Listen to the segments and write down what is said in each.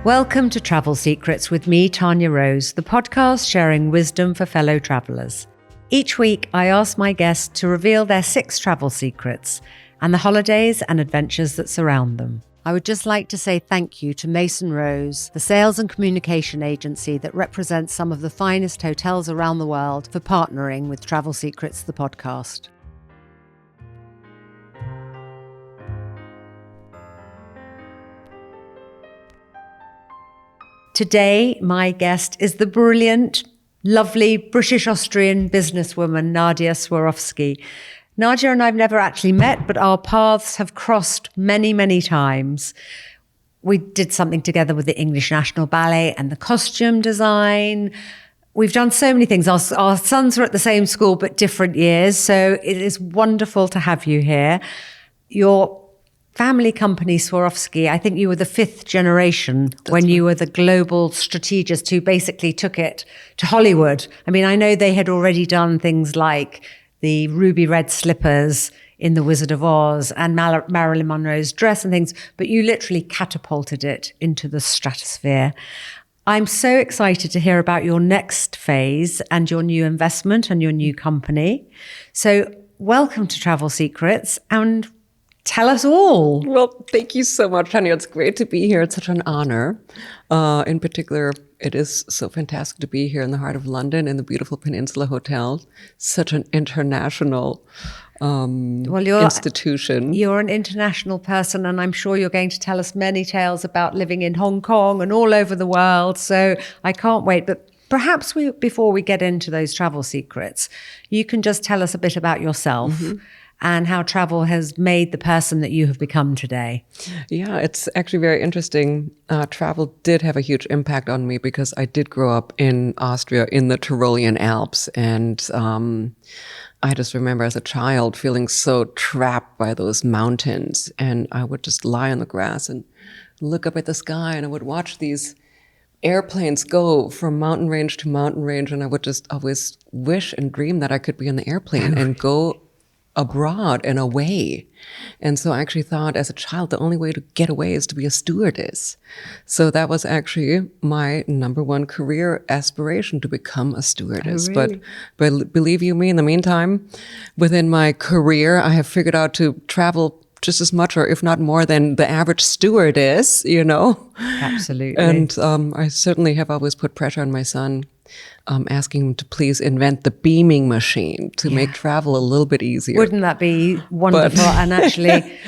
Welcome to Travel Secrets with me, Tanya Rose, the podcast sharing wisdom for fellow travellers. Each week, I ask my guests to reveal their 6 travel secrets and the holidays and adventures that surround them. I would just like to say thank you to Mason Rose, the sales and communication agency that represents some of the finest hotels around the world, for partnering with Travel Secrets, the podcast. Today, my guest is the brilliant, lovely British-Austrian businesswoman, Nadja Swarovski. Nadja and I've never actually met, but our paths have crossed many, many times. We did something together with the English National Ballet and the costume design. We've done so many things. Our sons are at the same school, but different years. So it is wonderful to have you here. Your family company, Swarovski, I think you were the 5th generation. That's when right. You were the global strategist who basically took it to Hollywood. I mean, I know they had already done things like the ruby red slippers in The Wizard of Oz and Marilyn Monroe's dress and things, but you literally catapulted it into the stratosphere. I'm so excited to hear about your next phase and your new investment and your new company. So welcome to Travel Secrets, and tell us all. Well, thank you so much, Tanya. It's great to be here. It's such an honor. In particular, it is so fantastic to be here in the heart of London in the beautiful Peninsula Hotel. Such an international institution. You're an international person, and I'm sure you're going to tell us many tales about living in Hong Kong and all over the world. So I can't wait. But perhaps before we get into those travel secrets, you can just tell us a bit about yourself. Mm-hmm. And how travel has made the person that you have become today. Yeah, it's actually very interesting. Travel did have a huge impact on me because I did grow up in Austria in the Tyrolean Alps. And I just remember as a child feeling so trapped by those mountains. And I would just lie on the grass and look up at the sky, and I would watch these airplanes go from mountain range to mountain range. And I would just always wish and dream that I could be on the airplane and go abroad and away. And so I actually thought as a child, the only way to get away is to be a stewardess. So that was actually my number one career aspiration, to become a stewardess. Oh, really? But believe you me, in the meantime, within my career, I have figured out to travel just as much, or if not more, than the average stewardess, you know? Absolutely. And I certainly have always put pressure on my son, asking him to please invent the beaming machine to make travel a little bit easier. Wouldn't that be wonderful? And actually,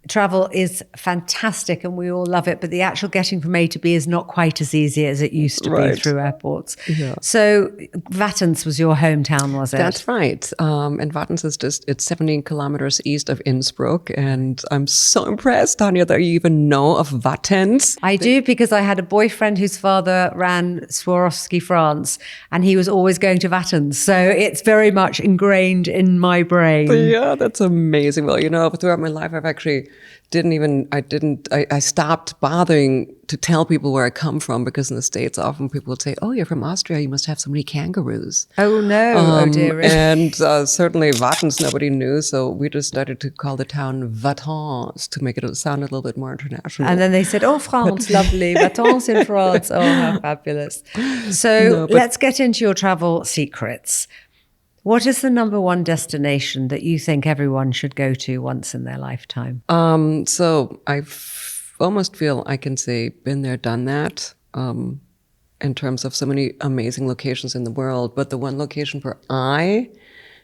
travel is fantastic and we all love it, but the actual getting from A to B is not quite as easy as it used to be through airports. Yeah. So Wattens was your hometown, was it? That's right. And Wattens is it's 17 kilometers east of Innsbruck. And I'm so impressed, Tanya, that you even know of Wattens. I do, because I had a boyfriend whose father ran Swarovski France, and he was always going to Wattens. So it's very much ingrained in my brain. Yeah, that's amazing. Well, you know, throughout my life, I've actually I stopped bothering to tell people where I come from, because in the States, often people would say, oh, you're from Austria, you must have so many kangaroos. Oh, no. Oh, dear. And certainly Wattens, nobody knew. So we just started to call the town Wattens to make it sound a little bit more international. And then they said, oh, France, lovely. Wattens in France. Oh, how fabulous. So let's get into your travel secrets. What is the number one destination that you think everyone should go to once in their lifetime? So I almost feel I can say been there, done that, in terms of so many amazing locations in the world. But the one location where I,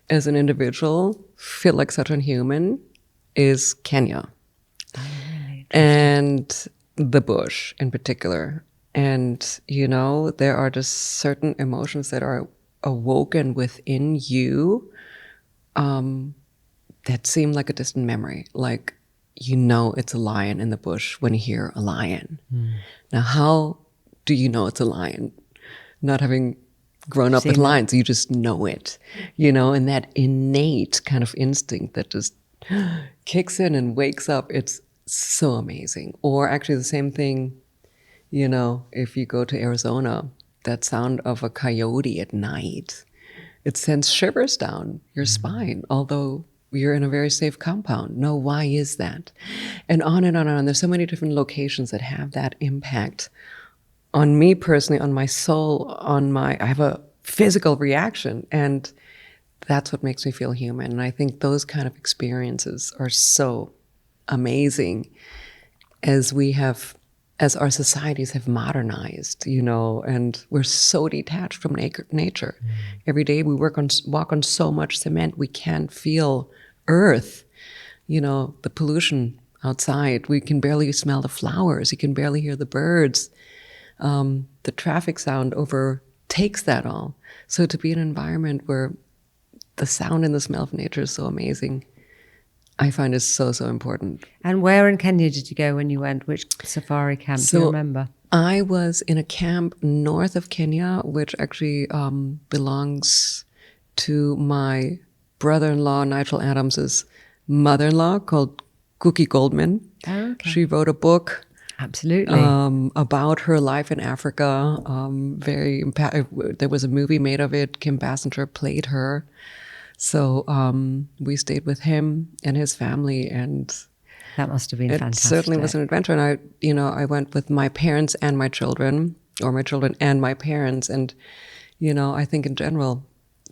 as an individual, feel like such a human is Kenya. Oh, really? And the bush in particular. And, you know, there are just certain emotions that are awoken within you that seem like a distant memory. Like, you know it's a lion in the bush when you hear a lion. Now, how do you know it's a lion? Not having grown up with lions, you just know it, you know, and that innate kind of instinct that just kicks in and wakes up. It's so amazing. Or actually the same thing, you know, if you go to Arizona, that sound of a coyote at night, it sends shivers down your spine. Although you're in a very safe compound. No, why is that? And on and on and on. There's so many different locations that have that impact on me personally, on my soul, I have a physical reaction. And that's what makes me feel human. And I think those kind of experiences are so amazing as our societies have modernized, and we're so detached from nature. Every day we walk on so much cement, we can't feel earth, the pollution outside. We can barely smell the flowers. You can barely hear the birds. The traffic sound overtakes that all. So to be in an environment where the sound and the smell of nature is so amazing, I find is so, so important. And where in Kenya did you go when you went? Which safari camp do you remember? I was in a camp north of Kenya, which actually belongs to my brother-in-law, Nigel Adams's mother-in-law, called Cookie Goldman. Oh, okay. She wrote a book. Absolutely. About her life in Africa. There was a movie made of it. Kim Basinger played her. So we stayed with him and his family, and that must have been fantastic. It certainly was an adventure. And I went with my parents and my children, or my children and my parents. And, I think in general,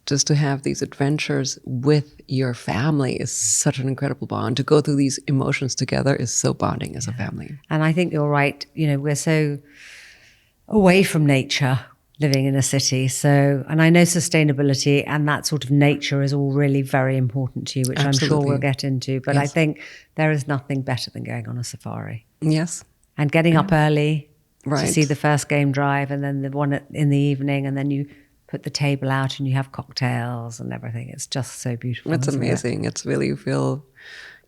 just to have these adventures with your family is such an incredible bond. To go through these emotions together is so bonding as a family. And I think you're right. We're so away from nature living in a city. So, and I know sustainability and that sort of nature is all really very important to you, which Absolutely. I'm sure we'll get into. But Yes. I think there is nothing better than going on a safari. Yes. And getting up early Right. to see the first game drive, and then the one in the evening, and then you put the table out and you have cocktails and everything. It's just so beautiful. It's amazing. It's really, you feel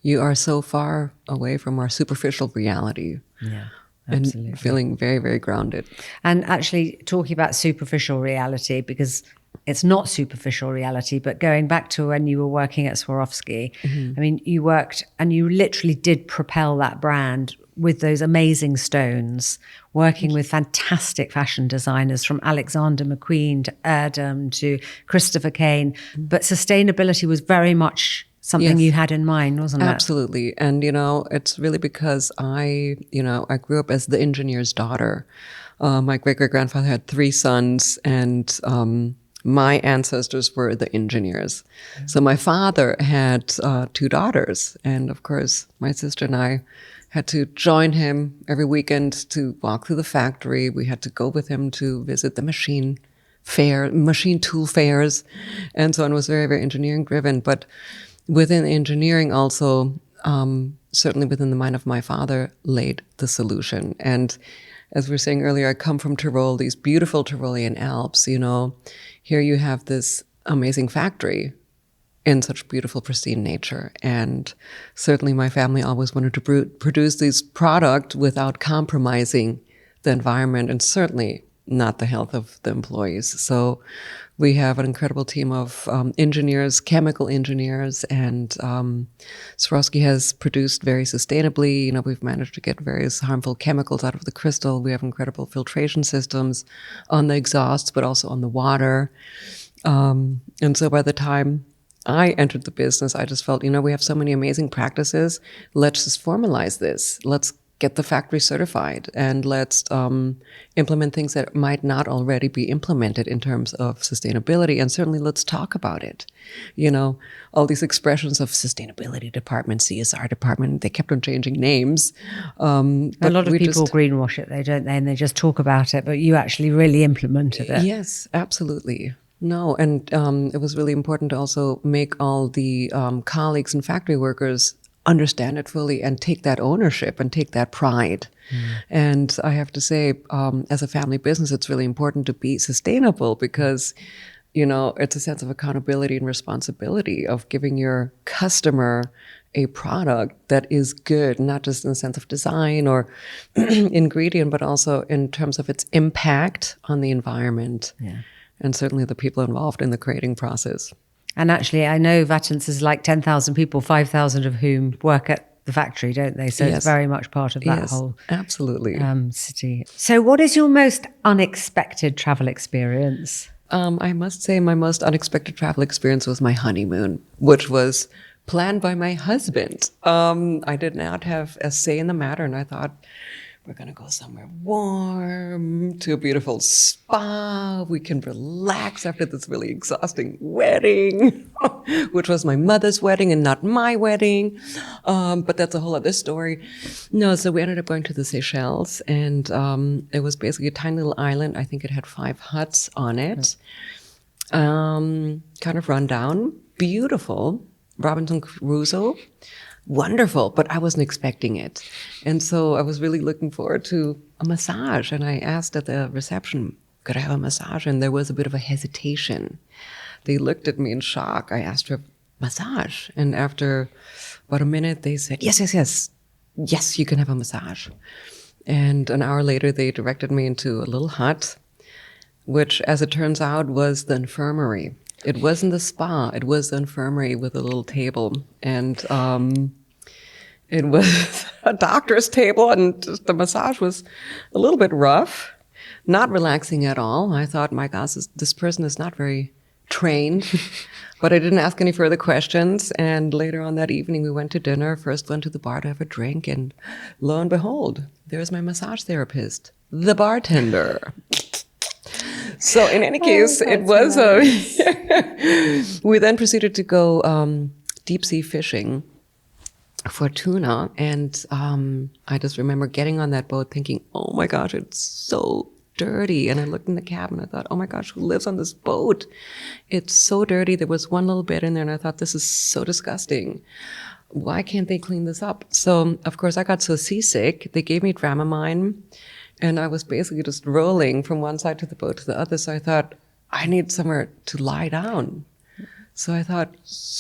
you are so far away from our superficial reality. Yeah, absolutely. And feeling very, very grounded. And actually talking about superficial reality, because it's not superficial reality, but going back to when you were working at Swarovski, I mean, you worked and you literally did propel that brand with those amazing stones, working with fantastic fashion designers from Alexander McQueen to Erdem to Christopher Kane. But sustainability was very much something you had in mind, wasn't it? Absolutely. And, it's really because I grew up as the engineer's daughter. My great-great-grandfather had 3 sons, and my ancestors were the engineers. So my father had 2 daughters. And, of course, my sister and I had to join him every weekend to walk through the factory. We had to go with him to visit the machine tool fairs, and so on. It was very, very engineering driven. But within engineering also, certainly within the mind of my father, laid the solution. And as we were saying earlier, I come from Tyrol, these beautiful Tyrolean Alps. Here you have this amazing factory in such beautiful, pristine nature. And certainly my family always wanted to produce this product without compromising the environment, and certainly not the health of the employees. So we have an incredible team of engineers, chemical engineers, and Swarovski has produced very sustainably. We've managed to get various harmful chemicals out of the crystal. We have incredible filtration systems on the exhausts, but also on the water. And so by the time I entered the business, I just felt, we have so many amazing practices. Let's just formalize this. Let's get the factory certified, and let's implement things that might not already be implemented in terms of sustainability. And certainly let's talk about it. All these expressions of sustainability department, CSR department, they kept on changing names. A lot of people greenwash it, don't they? And they just talk about it, but you actually really implemented it. Yes, absolutely. No, and it was really important to also make all the colleagues and factory workers understand it fully and take that ownership and take that pride. And I have to say, as a family business, it's really important to be sustainable because, it's a sense of accountability and responsibility of giving your customer a product that is good, not just in the sense of design or ingredient, but also in terms of its impact on the environment. Yeah. And certainly the people involved in the creating process. And actually, I know Wattens is like 10,000 people, 5,000 of whom work at the factory, don't they? So It's very much part of that whole absolutely. City. So what is your most unexpected travel experience? I must say my most unexpected travel experience was my honeymoon, which was planned by my husband. I did not have a say in the matter, and I thought, we're going to go somewhere warm, to a beautiful spa. We can relax after this really exhausting wedding, which was my mother's wedding and not my wedding. But that's a whole other story. No, so we ended up going to the Seychelles, and it was basically a tiny little island. I think it had 5 huts on it. Kind of run down, beautiful, Robinson Crusoe. Wonderful, but I wasn't expecting it. And so I was really looking forward to a massage. And I asked at the reception, could I have a massage? And there was a bit of a hesitation. They looked at me in shock. I asked for a massage. And after about a minute, they said, yes, yes, yes. Yes, you can have a massage. And an hour later, they directed me into a little hut, which, as it turns out, was the infirmary. It wasn't the spa. It was the infirmary with a little table. And it was a doctor's table, and the massage was a little bit rough, not relaxing at all. I thought, my gosh, this person is not very trained. But I didn't ask any further questions. And later on that evening, we went to dinner. First went to the bar to have a drink. And lo and behold, there's my massage therapist, the bartender. So in any case, it was we then proceeded to go deep sea fishing for tuna. And I just remember getting on that boat thinking, oh my gosh, it's so dirty. And I looked in the cabin. I thought, oh my gosh, who lives on this boat? It's so dirty. There was one little bed in there. And I thought, this is so disgusting. Why can't they clean this up? So, of course, I got so seasick. They gave me Dramamine. And I was basically just rolling from one side to the boat to the other. So I thought, I need somewhere to lie down. So I thought,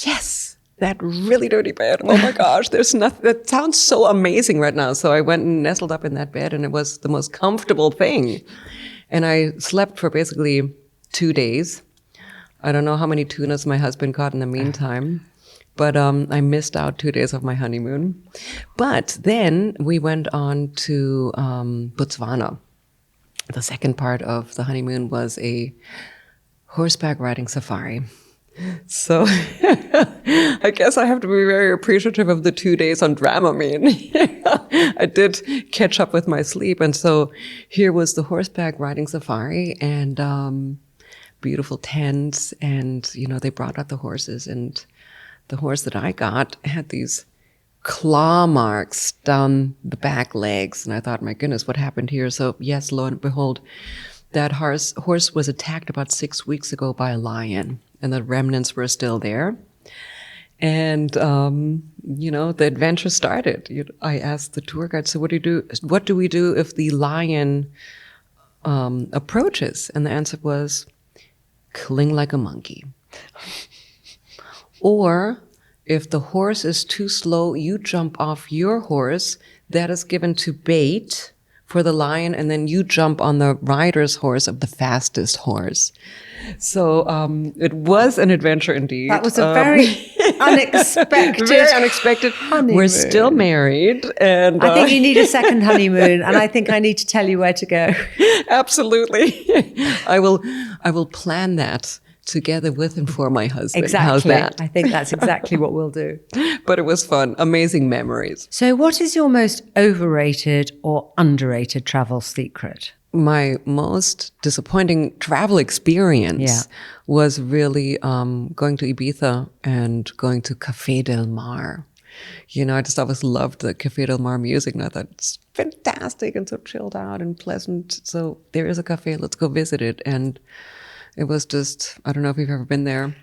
yes, that really dirty bed. Oh my gosh, there's nothing. That sounds so amazing right now. So I went and nestled up in that bed, and it was the most comfortable thing. And I slept for basically 2 days. I don't know how many tunas my husband caught in the meantime. But I missed out 2 days of my honeymoon. But then we went on to Botswana. The second part of the honeymoon was a horseback riding safari. So I guess I have to be very appreciative of the 2 days on Dramamine. I did catch up with my sleep. And so here was the horseback riding safari, and beautiful tents. And, you know, they brought out the horses, and the horse that I got had these claw marks down the back legs. And I thought, my goodness, what happened here? So yes, lo and behold, that horse was attacked about 6 weeks ago by a lion, and the remnants were still there. And, you know, the adventure started. I asked the tour guide, so what do we do if the lion approaches? And the answer was, cling like a monkey. Or if the horse is too slow, you jump off your horse. That is given to bait for the lion, and then you jump on the rider's horse of the fastest horse. So it was an adventure indeed. That was a very unexpected. Very unexpected. Honeymoon. We're still married, and I think you need a second honeymoon, and I think I need to tell you where to go. Absolutely, I will plan that together with and for my husband. Exactly. How's that? I think that's exactly what we'll do. But it was fun. Amazing memories. So what is your most overrated or underrated travel secret? My most disappointing travel experience was really going to Ibiza and going to Café Del Mar. You know, I just always loved the Café Del Mar music, and I thought it's fantastic and so chilled out and pleasant. So there is a cafe, let's go visit it. And it was just, I don't know if you've ever been there.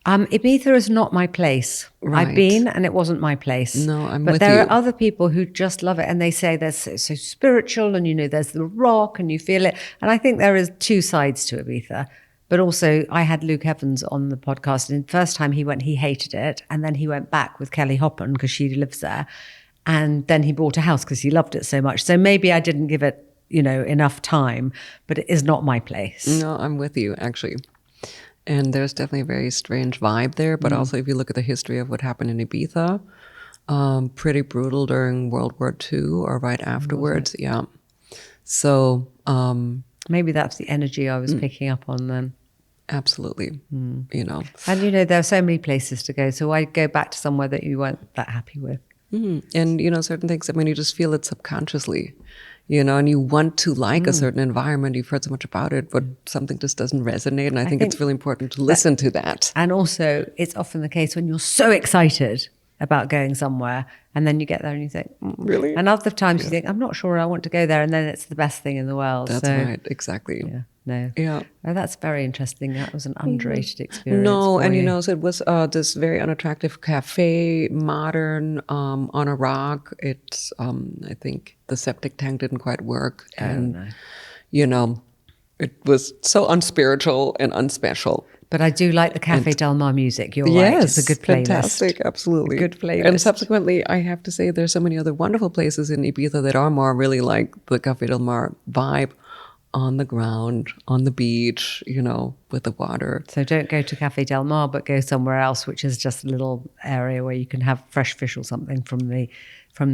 Ibiza is not my place. Right. I've been, and it wasn't my place. No, I'm but with there you. are other people who just love it, and they say they're so spiritual, and you know, there's the rock, and you feel it. And I think there is two sides to Ibiza. But also, I had Luke Evans on the podcast, and the first time he went, he hated it, and then he went back with Kelly Hoppen because she lives there, and then he bought a house because he loved it so much. So maybe I didn't give it, you know, enough time, but it is not my place. No, I'm with you, actually. And there's definitely a very strange vibe there. But also, if you look at the history of what happened in Ibiza, pretty brutal during World War II or right afterwards. Yeah. So maybe that's the energy I was picking up on then. Absolutely. You know. And you know, there are so many places to go. So why go back to somewhere that you weren't that happy with? And, you know, certain things, I mean, you just feel it subconsciously, you know, and you want to like a certain environment. You've heard so much about it, but something just doesn't resonate. And I think it's really important to listen to that. And also, it's often the case when you're so excited about going somewhere and then you get there and you think, Really? And other times you think, I'm not sure I want to go there. And then it's the best thing in the world. That's right. Exactly. Yeah. No. Yeah. Oh, that's very interesting. That was an underrated experience. No, and you know, so it was this very unattractive cafe, modern, on a rock. It's, I think the septic tank didn't quite work. And, you know, it was so unspiritual and unspecial. But I do like the Cafe Del Mar music. You're yes, right. It's a good playlist. Fantastic, absolutely. A good playlist. And subsequently, I have to say there's so many other wonderful places in Ibiza that are more really like the Cafe Del Mar vibe. On the ground, on the beach, you know, with the water. So don't go to Cafe Del Mar, but go somewhere else, which is just a little area where you can have fresh fish or something from the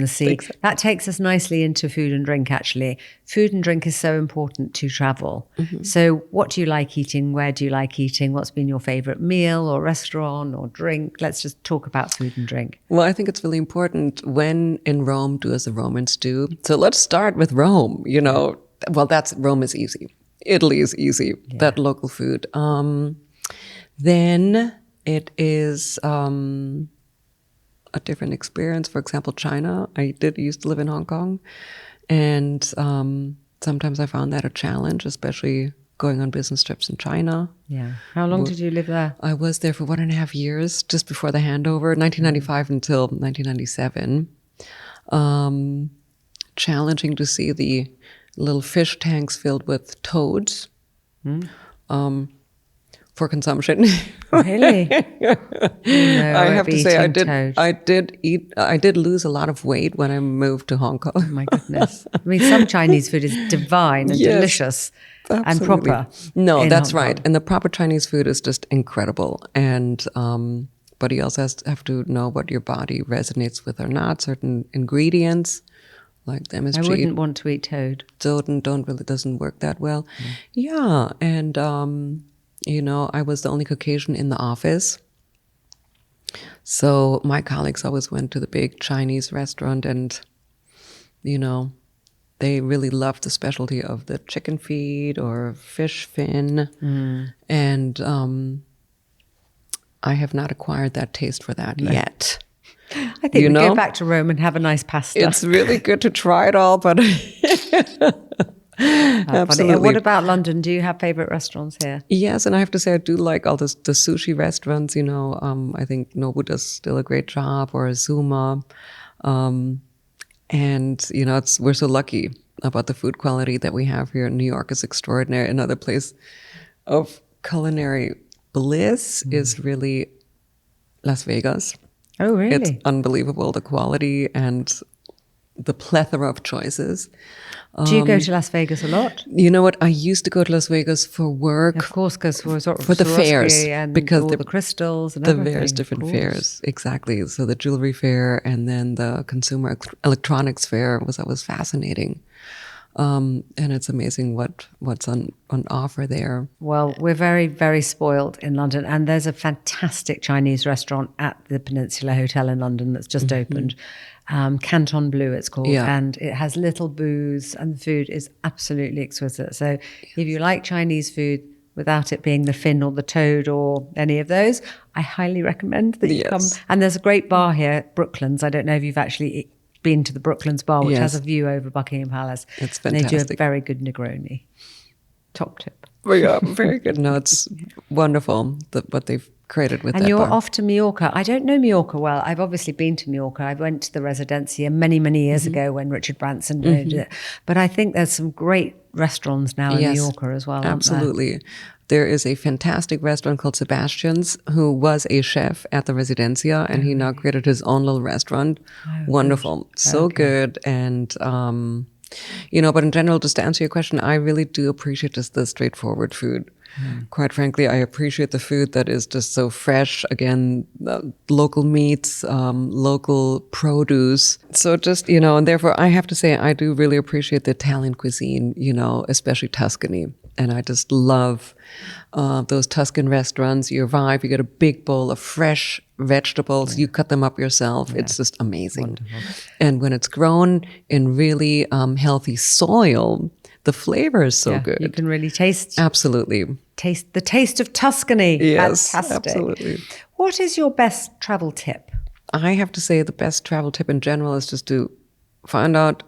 sea. Exactly. That takes us nicely into food and drink, actually. Food and drink is so important to travel. So what do you like eating? Where do you like eating? What's been your favorite meal or restaurant or drink? Let's just talk about food and drink. Well, I think it's really important when in Rome, do as the Romans do. So let's start with Rome, you know. Well, Rome is easy. Italy is easy. Yeah. That local food. Then it is a different experience. For example, China. I used to live in Hong Kong, and sometimes I found that a challenge, especially going on business trips in China. Yeah. How long did you live there? I was there for 1.5 years, just before the handover, 1995 until 1997. Challenging to see the little fish tanks filled with toads for consumption. Really? No, I have to say, toad. I did lose a lot of weight when I moved to Hong Kong. Oh my goodness. I mean, some Chinese food is divine and delicious absolutely. and proper. No, that's right. And the proper Chinese food is just incredible. And, but you also have to know what your body resonates with or not, certain ingredients. Like the MSG. I wouldn't want to eat toad. Doesn't work that well. Yeah, and you know, I was the only Caucasian in the office, so my colleagues always went to the big Chinese restaurant, and you know, they really loved the specialty of the chicken feet or fish fin, and I have not acquired that taste for that yet. I think we go back to Rome and have a nice pasta. It's really good to try it all, but absolutely. What about London? Do you have favorite restaurants here? Yes, and I have to say I do like all the sushi restaurants. You know, I think NOBU does still a great job, or Azuma, and you know, we're so lucky about the food quality that we have here in New York is extraordinary. Another place of culinary bliss is really Las Vegas. Oh, really? It's unbelievable, the quality and the plethora of choices. Do you go to Las Vegas a lot? You know what? I used to go to Las Vegas for work. Of course, because for the fairs. And because all the crystals and the everything. various different fairs. Exactly. So the jewelry fair and then the consumer electronics fair was always fascinating. And it's amazing what's on offer there. Well, we're very, very spoiled in London. And there's a fantastic Chinese restaurant at the Peninsula Hotel in London that's just opened. Canton Bleu, it's called. Yeah. And it has little booths and the food is absolutely exquisite. So if you like Chinese food without it being the fin or the toad or any of those, I highly recommend that you come. And there's a great bar here, Brooklands. I don't know if you've actually been to the Brooklands bar, which has a view over Buckingham Palace. It's fantastic. And they do a very good Negroni. Top tip. Yeah, very good. No, it's wonderful what they've created with that. And you're bar. off to Mallorca. I don't know Mallorca well. I've obviously been to Mallorca. I went to the Residencia many, many years ago when Richard Branson did it. But I think there's some great restaurants now in Mallorca as well. Absolutely. There is a fantastic restaurant called Sebastian's, who was a chef at the Residencia, and he now created his own little restaurant. Wonderful. Good. So good. And, you know, but in general, just to answer your question, I really do appreciate just the straightforward food. Quite frankly, I appreciate the food that is just so fresh. Again, local meats, local produce. So just, you know, and therefore I have to say I do really appreciate the Italian cuisine, you know, especially Tuscany. And I just love those Tuscan restaurants. You arrive, you get a big bowl of fresh vegetables. You cut them up yourself. It's just amazing. Wonderful. And when it's grown in really healthy soil, the flavor is so good. You can really taste Absolutely. the taste of Tuscany. Yes, Fantastic. absolutely. What is your best travel tip? I have to say the best travel tip in general is just to find out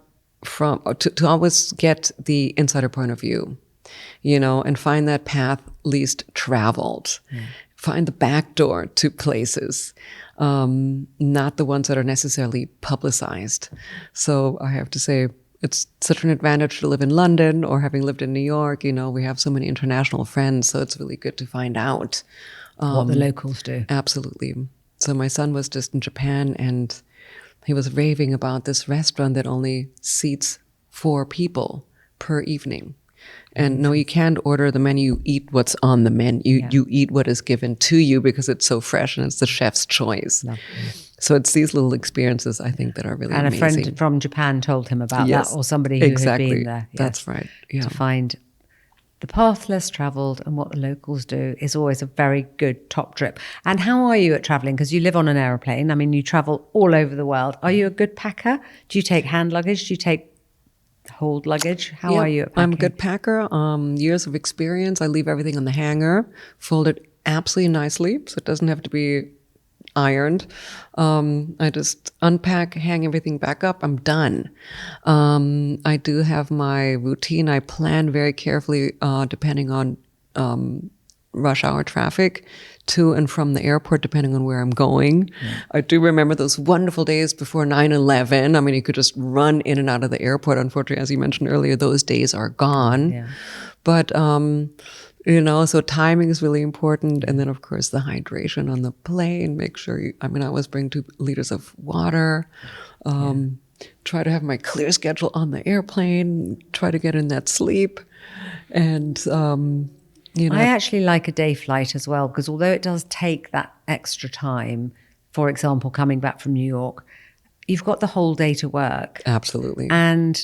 to always get the insider point of view, and find that path least traveled. Find the back door to places, not the ones that are necessarily publicized. So I have to say, it's such an advantage to live in London or having lived in New York. We have so many international friends, so it's really good to find out What the locals do. Absolutely. So my son was just in Japan and he was raving about this restaurant that only seats 4 people per evening. And no, you can't order the menu, you eat what's on the menu. You eat what is given to you because it's so fresh and it's the chef's choice. Lovely. So it's these little experiences, I think, that are really And amazing. a friend from Japan told him about Yes, that, or somebody who exactly. had been there. That's right. Yeah. To find the path less traveled and what the locals do is always a very good top trip. And how are you at traveling? Because you live on an aeroplane. I mean, you travel all over the world. Are you a good packer? Do you take hand luggage? Do you take hold luggage? How are you at packing? I'm a good packer. Years of experience. I leave everything on the hanger, fold it absolutely nicely, so it doesn't have to be ironed. I just unpack, hang everything back up. I'm done. I do have my routine. I plan very carefully, depending on rush hour traffic to and from the airport, depending on where I'm going. I do remember those wonderful days before 9/11. I mean, you could just run in and out of the airport. Unfortunately, as you mentioned earlier, those days are gone. Yeah. But, so timing is really important. And then, of course, the hydration on the plane. Make sure I always bring 2 liters of water. Try to have my clear schedule on the airplane. Try to get in that sleep. And, I actually like a day flight as well, because although it does take that extra time, for example, coming back from New York, you've got the whole day to work. Absolutely. And,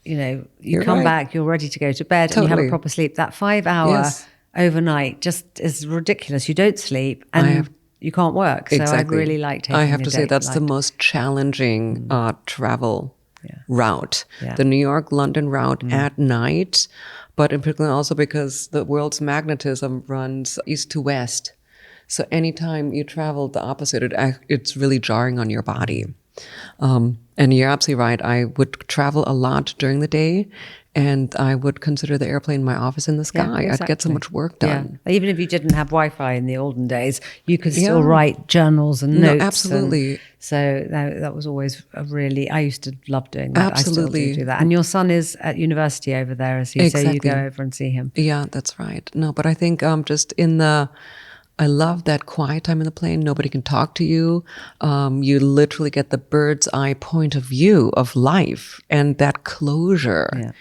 you come back, you're ready to go to bed and you have a proper sleep. That 5-hour overnight just is ridiculous. You don't sleep and you can't work. So I really like taking I have to say that's flight. the most challenging travel route. Yeah. The New York-London route at night, but in particular also because the world's magnetism runs east to west. So anytime you travel the opposite, it's really jarring on your body. And you're absolutely right. I would travel a lot during the day, and I would consider the airplane my office in the sky. Yeah, exactly. I'd get so much work done. Yeah. Even if you didn't have Wi-Fi in the olden days, you could still write journals and notes. No, absolutely. So that was always I used to love doing that. Absolutely. I still do that. And your son is at university over there, is he? Exactly. So you go over and see him. Yeah, that's right. No, but I think I love that quiet time in the plane. Nobody can talk to you. You literally get the bird's eye point of view of life, and that closure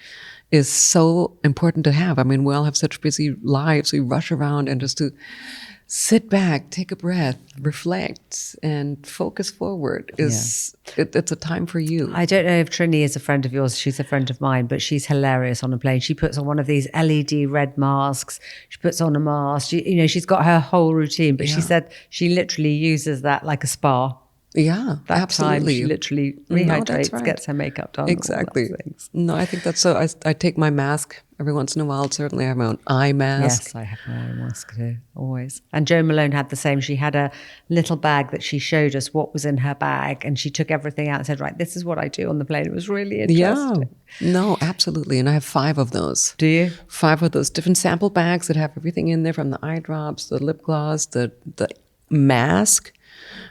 is so important to have. I mean, we all have such busy lives. We rush around, and just to sit back, take a breath, reflect, and focus forward it's a time for you. I don't know if Trini is a friend of yours. She's a friend of mine, but she's hilarious on a plane. She puts on one of these LED red masks. She puts on a mask. She's got her whole routine, but she said she literally uses that like a spa. Yeah, That absolutely. time she literally rehydrates, gets her makeup done. Exactly. All those things. No, I think that's so. I take my mask every once in a while. Certainly, I have my own eye mask. Yes, I have my own mask too, always. And Jo Malone had the same. She had a little bag that she showed us what was in her bag, and she took everything out and said, right, this is what I do on the plane. It was really interesting. Yeah, no, absolutely. And I have 5 of those. Do you? 5 of those different sample bags that have everything in there, from the eye drops, the lip gloss, the mask.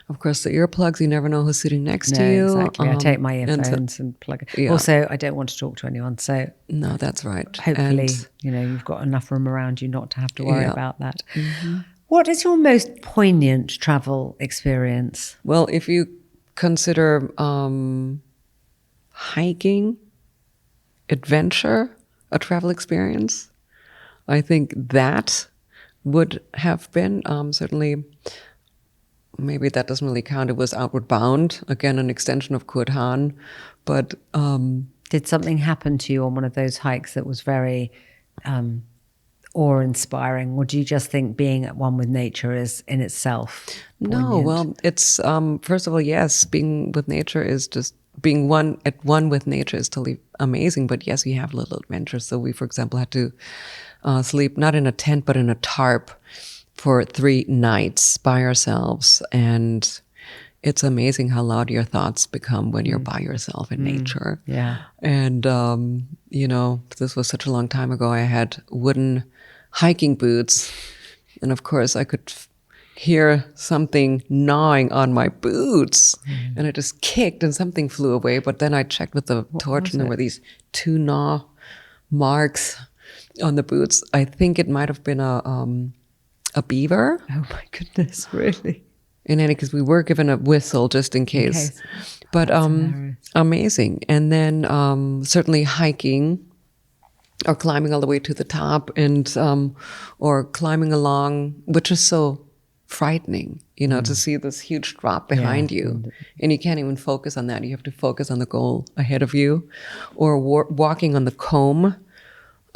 Of course, the earplugs, you never know who's sitting next to you. Exactly. I take my earphones and plug it. Yeah. Also, I don't want to talk to anyone. So No, that's right. hopefully, And you've got enough room around you not to have to worry about that. Mm-hmm. What is your most poignant travel experience? well, if you consider hiking, adventure, a travel experience, I think that would have been certainly. Maybe that doesn't really count. It was Outward Bound, again, an extension of Kurt Hahn. But Did something happen to you on one of those hikes that was very awe-inspiring, or do you just think being at one with nature is in itself poignant? No, well, it's first of all, yes, being with nature is just being at one with nature is totally amazing. But yes, we have little adventures. So we, for example, had to sleep not in a tent but in a tarp for 3 nights by ourselves, and it's amazing how loud your thoughts become when you're by yourself in nature. Yeah. And, this was such a long time ago. I had wooden hiking boots. And of course, I could hear something gnawing on my boots. And I just kicked and something flew away. But then I checked with the torch and there were these 2 gnaw marks on the boots. I think it might have been a beaver. Oh my goodness, really? In any case, we were given a whistle just in case. But amazing. And then certainly hiking or climbing all the way to the top and or climbing along, which is so frightening, to see this huge drop behind you. And you can't even focus on that. You have to focus on the goal ahead of you. Or walking on the comb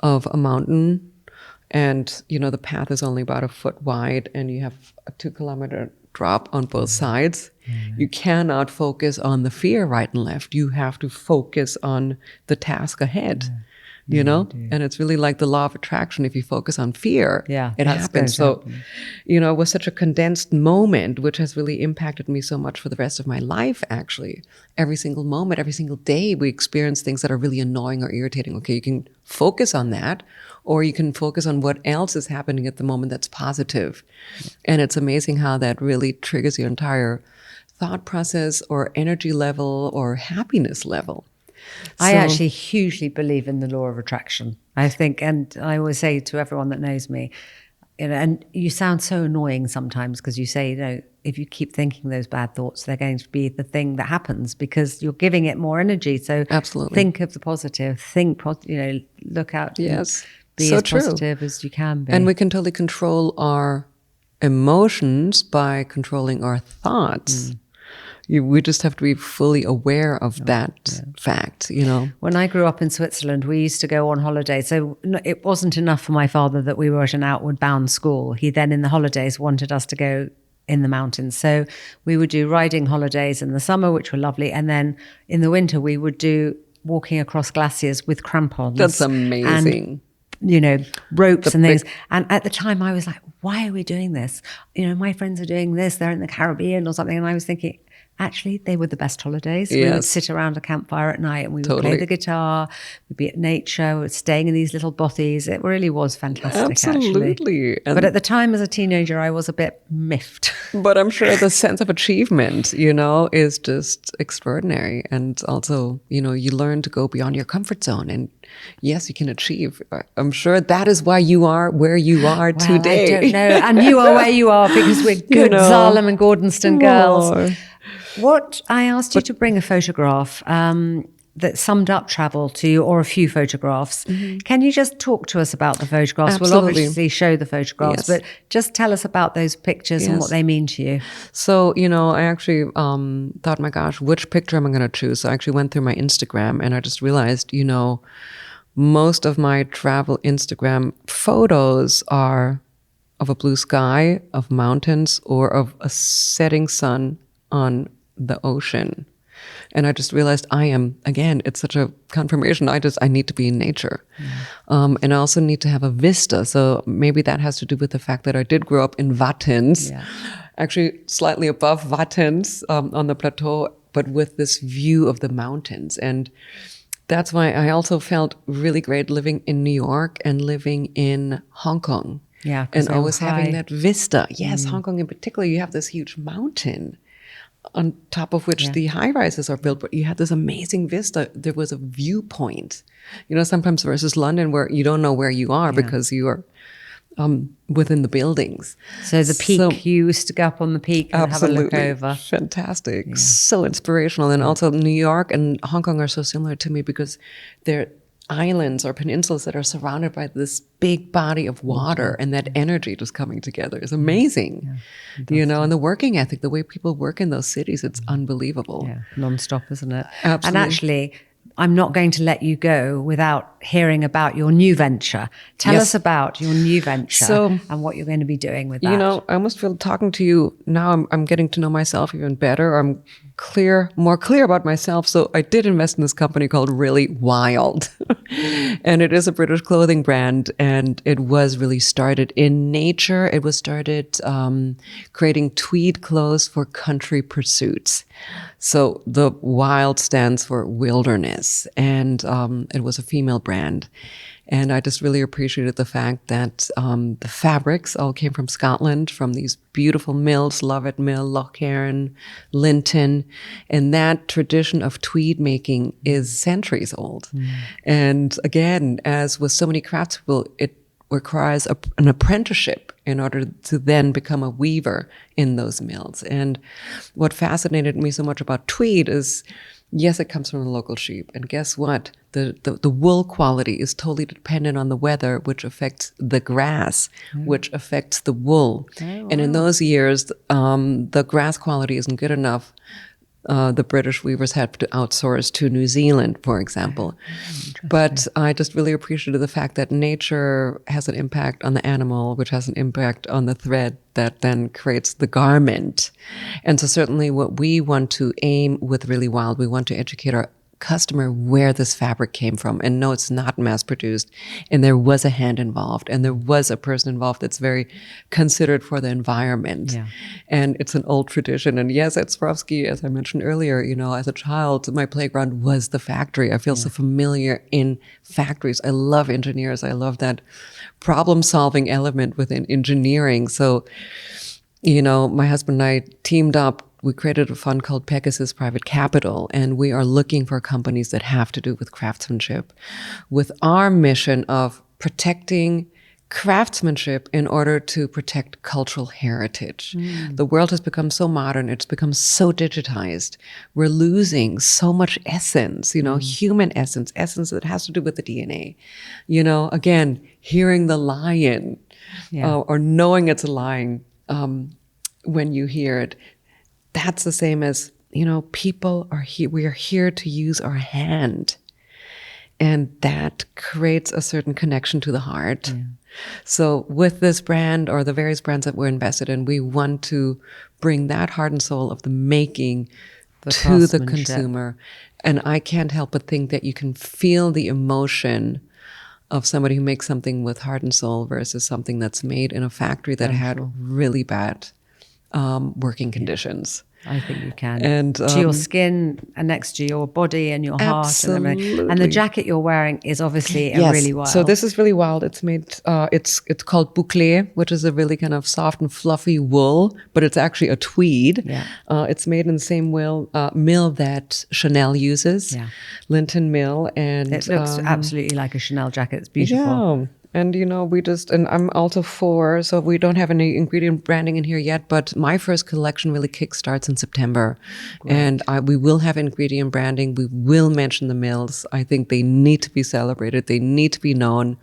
of a mountain. And, the path is only about a foot wide and you have a 2-kilometer drop on both sides. You cannot focus on the fear right and left. You have to focus on the task ahead, And it's really like the law of attraction. If you focus on fear, it happens. So, it was such a condensed moment, which has really impacted me so much for the rest of my life, actually. Every single moment, every single day, we experience things that are really annoying or irritating. Okay, you can focus on that, or you can focus on what else is happening at the moment that's positive. And it's amazing how that really triggers your entire thought process or energy level or happiness level. I actually hugely believe in the law of attraction. I think, and I always say to everyone that knows me, and you sound so annoying sometimes because you say, if you keep thinking those bad thoughts, they're going to be the thing that happens because you're giving it more energy. So absolutely, think of the positive, look out. Yes. Be so as true. positive as you can be. And we can totally control our emotions by controlling our thoughts. We just have to be fully aware of that fact, When I grew up in Switzerland, we used to go on holiday. So it wasn't enough for my father that we were at an outward bound school. He then in the holidays wanted us to go in the mountains. So we would do riding holidays in the summer, which were lovely. And then in the winter, we would do walking across glaciers with crampons. That's amazing. And, ropes and things. And at the time I was like, why are we doing this? My friends are doing this. They're in the Caribbean or something. And I was thinking, actually, they were the best holidays. Yes. We would sit around a campfire at night and we would play the guitar. We'd be at nature. We're staying in these little bothies. It really was fantastic, Absolutely. actually. But at the time as a teenager, I was a bit miffed. But I'm sure the sense of achievement, is just extraordinary. And also, you learn to go beyond your comfort zone. And yes, you can achieve. I'm sure that is why you are where you are today. I don't know. And you are where you are because we're good Salem and Gordonston girls. What I asked you to bring a photograph that summed up travel to you, or a few photographs. Can you just talk to us about the photographs? Absolutely. We'll obviously show the photographs, but just tell us about those pictures and what they mean to you. So, I actually thought, my gosh, which picture am I going to choose? So I actually went through my Instagram and I just realized, most of my travel Instagram photos are of a blue sky, of mountains, or of a setting sun on the ocean. And I just realized it's such a confirmation. I need to be in nature. And I also need to have a vista. So maybe that has to do with the fact that I did grow up in Wattens, actually slightly above Wattens on the plateau, but with this view of the mountains. And that's why I also felt really great living in New York and living in Hong Kong. Yeah. And always having that vista. Yes, Hong Kong in particular, you have this huge mountain on top of which the high-rises are built, but you had this amazing vista. There was a viewpoint, sometimes versus London where you don't know where you are because you are within the buildings. So the peak, you used to go up on the peak and have a look over. Fantastic. Yeah. So inspirational. And also New York and Hong Kong are so similar to me because they're islands or peninsulas that are surrounded by this big body of water, and that energy just coming together is amazing. And the working ethic, the way people work in those cities, it's unbelievable. Non-stop, isn't it? Absolutely. And actually, I'm not going to let you go without hearing about your new venture. Tell us about your new venture and what you're going to be doing with that. You know, I almost feel talking to you now, I'm getting to know myself even better. I'm more clear about myself. So I did invest in this company called Really Wild. And it is a British clothing brand. And it was really started in nature. It was started creating tweed clothes for country pursuits. So the Wild stands for wilderness. And it was a female brand. And I just really appreciated the fact that the fabrics all came from Scotland, from these beautiful mills, Lovat Mill, Lochcairn, Linton. And that tradition of tweed making is centuries old. And again, as with so many craftspeople, it requires an apprenticeship in order to then become a weaver in those mills. And what fascinated me so much about tweed is, yes, it comes from the local sheep. And guess what? The wool quality is totally dependent on the weather, which affects the grass, which affects the wool. Oh, wow. And in those years, the grass quality isn't good enough. The British weavers had to outsource to New Zealand, for example. But I just really appreciated the fact that nature has an impact on the animal, which has an impact on the thread that then creates the garment. And so certainly what we want to aim with Really Wild, we want to educate our customer where this fabric came from. And no, it's not mass produced. And there was a hand involved, and there was a person involved that's very considered for the environment. Yeah. And it's an old tradition. And yes, at Swarovski, as I mentioned earlier, you know, as a child, my playground was the factory. I feel so familiar in factories. I love engineers. I love that problem-solving element within engineering. So, you know, my husband and I teamed up. We created a fund called Pegasus Private Capital, and we are looking for companies that have to do with craftsmanship, with our mission of protecting craftsmanship in order to protect cultural heritage. The world has become so modern. It's become so digitized. We're losing so much essence, you know, human essence that has to do with the DNA. You know, again, hearing the lion or knowing it's a lion when you hear it. That's the same as, you know, people are here. We are here to use our hand. And that creates a certain connection to the heart. Yeah. So with this brand or the various brands that we're invested in, we want to bring that heart and soul of the making to the consumer. And I can't help but think that you can feel the emotion of somebody who makes something with heart and soul versus something that's made in a factory that had really bad working conditions. I think you can. And to your skin and next to your body and your heart. Absolutely. And the jacket you're wearing is obviously a Really Wild. So this is Really Wild. It's made, it's called bouclé, which is a really kind of soft and fluffy wool, but it's actually a tweed. Yeah. It's made in the same mill that Chanel uses, Linton Mill. And it looks absolutely like a Chanel jacket. It's beautiful. Yeah. And, you know, and I'm also so we don't have any ingredient branding in here yet, but my first collection really kickstarts in September. Great. And we will have ingredient branding. We will mention the mills. I think they need to be celebrated. They need to be known.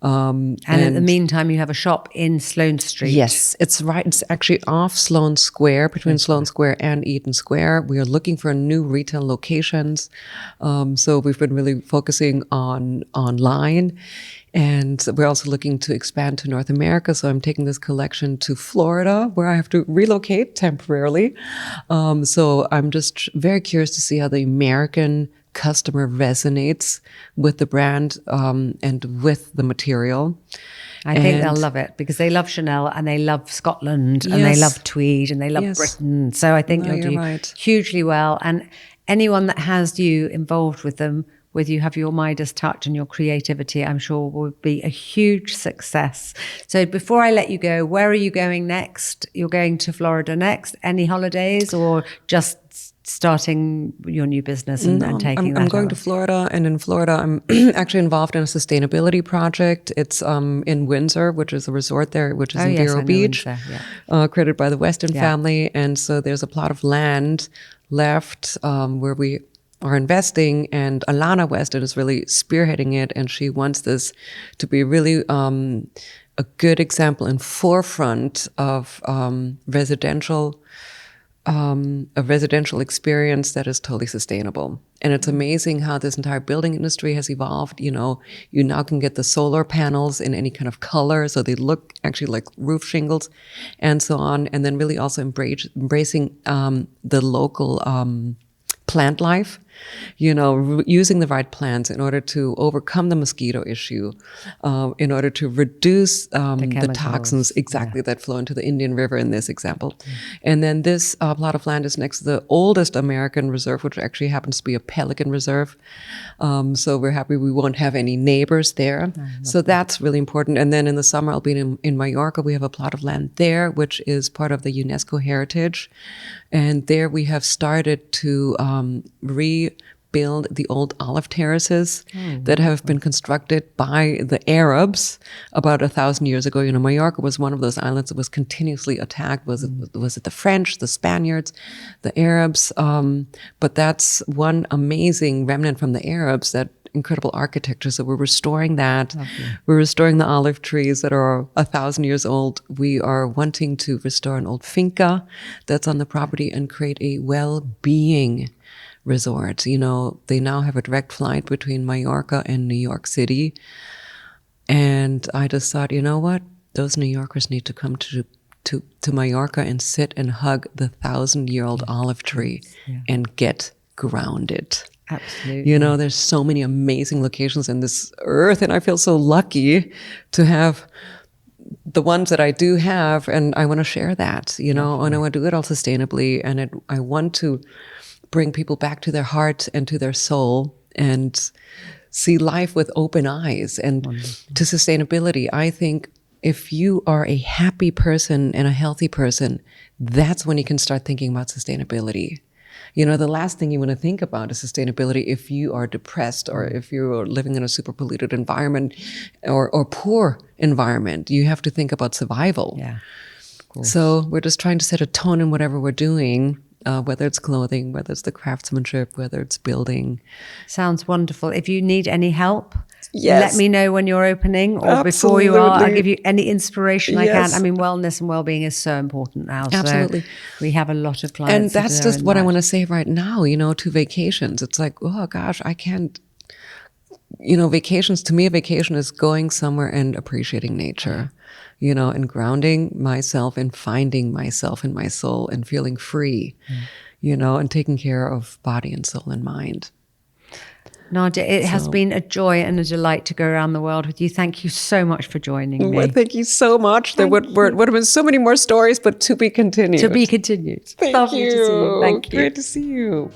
And in the meantime, you have a shop in Sloane Street. Yes, it's right. It's actually off Sloane Square, between Sloane Square and Eaton Square. We are looking for new retail locations. So we've been really focusing on online. And we're also looking to expand to North America. So I'm taking this collection to Florida, where I have to relocate temporarily. So I'm just very curious to see how the American customer resonates with the brand and with the material. I think they'll love it because they love Chanel and they love Scotland and they love tweed and they love Britain. So I think you'll do hugely well. And anyone that has you involved with them, with you have your Midas touch and your creativity, I'm sure will be a huge success. So before I let you go, where are you going next? You're going to Florida next? Any holidays or just starting your new business and taking I'm going to Florida, and in Florida, I'm actually involved in a sustainability project. It's in Windsor, which is a resort there, which is in Vero Beach, created by the Weston family. And so there's a plot of land left where we are investing, and Alana Weston is really spearheading it, and she wants this to be really a good example and forefront of residential a residential experience that is totally sustainable. And it's amazing how this entire building industry has evolved. You know, you now can get the solar panels in any kind of color, so they look actually like roof shingles and so on. And then really also embracing the local plant life, you know, using the right plants in order to overcome the mosquito issue, in order to reduce the toxins that flow into the Indian River in this example. And then this plot of land is next to the oldest American reserve, which actually happens to be a pelican reserve. So we're happy we won't have any neighbors there. So that's really important. And then in the summer, I'll be in Mallorca. We have a plot of land there, which is part of the UNESCO heritage. And there we have started to rebuild the old olive terraces that have been constructed by the Arabs about 1,000 years ago. You know, Mallorca was one of those islands that was continuously attacked. Was it the French, the Spaniards, the Arabs? But that's one amazing remnant from the Arabs, that incredible architecture. So we're restoring that. Lovely. We're restoring the olive trees that are 1,000 years old. We are wanting to restore an old finca that's on the property and create a well-being resort. You know, they now have a direct flight between Mallorca and New York City. And I just thought, you know what? Those New Yorkers need to come to Mallorca and sit and hug the 1,000-year-old olive tree and get grounded. Absolutely. You know, there's so many amazing locations in this earth, and I feel so lucky to have the ones that I do have, and I want to share that, you know, and I want to do it all sustainably, and I want to bring people back to their heart and to their soul and see life with open eyes and to sustainability. I think if you are a happy person and a healthy person, that's when you can start thinking about sustainability. You know, the last thing you want to think about is sustainability if you are depressed or if you're living in a super polluted environment or poor environment. You have to think about survival. Yeah, of course. So we're just trying to set a tone in whatever we're doing, whether it's clothing, whether it's the craftsmanship, whether it's building. Sounds wonderful. If you need any help, yes, let me know when you're opening or Absolutely. Before you are. I'll give you any inspiration I Yes. can. I mean, wellness and well-being is so important now. Absolutely. So we have a lot of clients. And that's that are just in what that. I want to say right now, you know, to vacations. It's like, oh gosh, I can't, you know, vacations, to me, a vacation is going somewhere and appreciating nature, you know, and grounding myself and finding myself in my soul and feeling free, you know, and taking care of body and soul and mind. Nadja, it has been a joy and a delight to go around the world with you. Thank you so much for joining me. Well, thank you so much. There would have been so many more stories, but to be continued. To be continued. Thank Lovely you. to see you. Thank you. Great to see you.